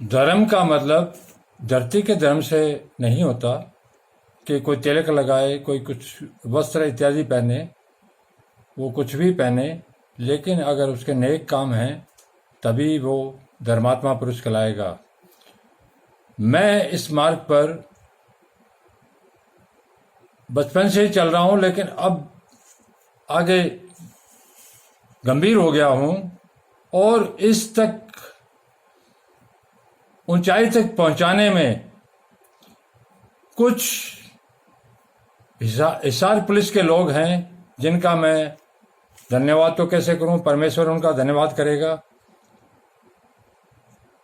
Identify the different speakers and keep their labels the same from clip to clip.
Speaker 1: धर्म का मतलब धरती के धर्म से नहीं होता कि कोई तिलक लगाए, कोई कुछ वस्त्र इत्यादि पहने, वो कुछ भी पहने, लेकिन अगर उसके नेक काम हैं तभी वो धर्मात्मा पुरुष कहलाएगा। मैं इस मार्ग पर बचपन से ही चल रहा हूं, लेकिन अब आगे गंभीर हो गया हूं और इस तक ऊंचाई तक पहुंचाने में कुछ हिसार पुलिस के लोग हैं जिनका मैं धन्यवाद तो कैसे करूं, परमेश्वर उनका धन्यवाद करेगा।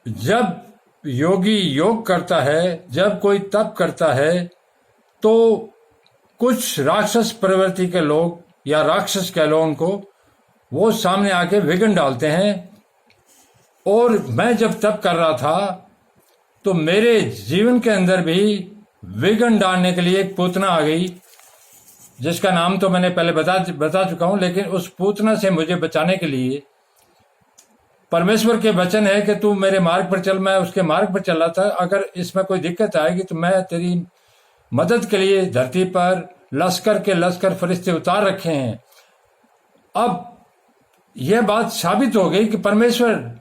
Speaker 1: जब योगी योग करता है, जब कोई तप करता है, तो कुछ राक्षस प्रवृत्ति के लोग या राक्षस कह लो उनको, वो सामने आके विघ्न डालते हैं। और मैं जब तप कर रहा था तो मेरे जीवन के अंदर भी विघ्न डालने के लिए एक पूतना आ गई, जिसका नाम तो मैंने पहले बता चुका हूं। लेकिन उस पूतना से मुझे बचाने के लिए परमेश्वर के वचन है कि तू मेरे मार्ग पर चल। मैं उसके मार्ग पर चल रहा था। अगर इसमें कोई दिक्कत आएगी तो मैं तेरी मदद के लिए धरती पर लश्कर के लश्कर फरिश्ते उतार रखे हैं। अब यह बात साबित हो गई कि परमेश्वर,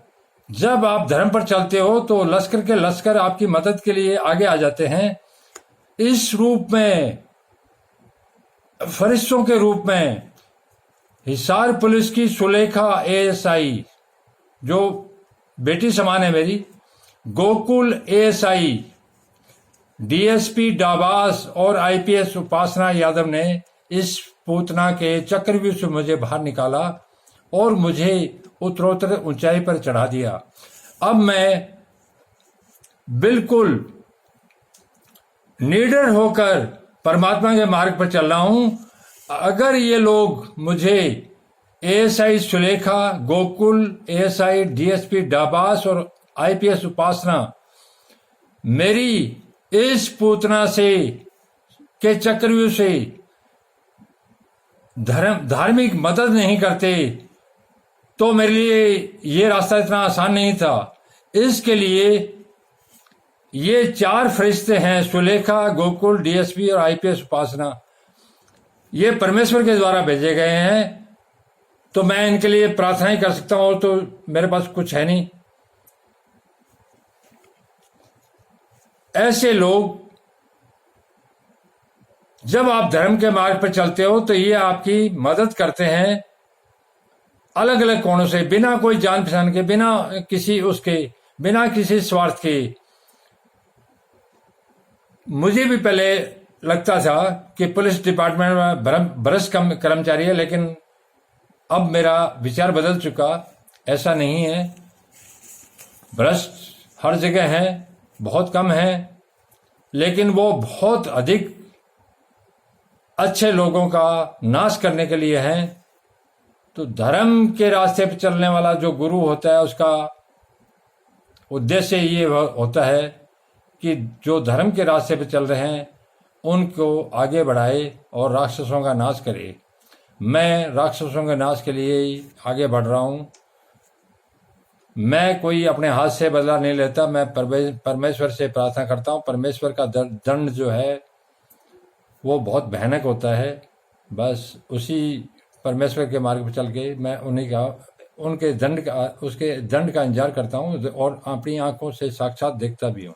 Speaker 1: जब आप धर्म पर चलते हो तो लश्कर के लश्कर आपकी मदद के लिए आगे आ जाते हैं। इस रूप में, फरिश्तों के रूप में, हिसार पुलिस की सुलेखा एएसआई, जो बेटी समान है मेरी, गोकुल एएसआई, डीएसपी डाबास और आईपीएस उपासना यादव ने इस पूतना के चक्रव्यूह से मुझे बाहर निकाला और मुझे उत्तरोत्तर ऊंचाई पर चढ़ा दिया। अब मैं बिल्कुल निडर होकर परमात्मा के मार्ग पर चल रहा हूं। अगर ये लोग मुझे ASI Sulekha, Gokul ASI, DSP Dabas और आईपीएस उपासना मेरी इस पूतना से के चक्रव्यूह से धार्मिक मदद नहीं करते तो मेरे लिए ये रास्ता इतना आसान नहीं था। इसके लिए ये 4 फरिश्ते हैं, सुलेखा, गोकुल, डीएसपी और आईपीएस उपासना, ये परमेश्वर के द्वारा भेजे गए हैं। तो मैं इनके लिए प्रार्थना ही कर सकता हूं, और तो मेरे पास कुछ है नहीं। ऐसे लोग, जब आप धर्म के मार्ग पर चलते हो तो ये आपकी मदद करते हैं अलग अलग कोणों से, बिना कोई जान पहचान के, बिना किसी स्वार्थ के। मुझे भी पहले लगता था कि पुलिस डिपार्टमेंट में भ्रष्ट कर्मचारी है, लेकिन अब मेरा विचार बदल चुका। ऐसा नहीं है। भ्रष्ट हर जगह है, बहुत कम है, लेकिन वो बहुत अधिक अच्छे लोगों का नाश करने के लिए है। तो धर्म के रास्ते पर चलने वाला जो गुरु होता है, उसका उद्देश्य ये होता है कि जो धर्म के रास्ते पर चल रहे हैं उनको आगे बढ़ाए और राक्षसों का नाश करे। मैं राक्षसों के नाश के लिए ही आगे बढ़ रहा हूं। मैं कोई अपने हाथ से बदला नहीं लेता। मैं परमेश्वर से प्रार्थना करता हूं। परमेश्वर का दंड जो है वो बहुत भयानक होता है। बस उसी परमेश्वर के मार्ग पर चल के मैं उसके दंड का इंतजार करता हूं और अपनी आंखों से साक्षात देखता भी हूं।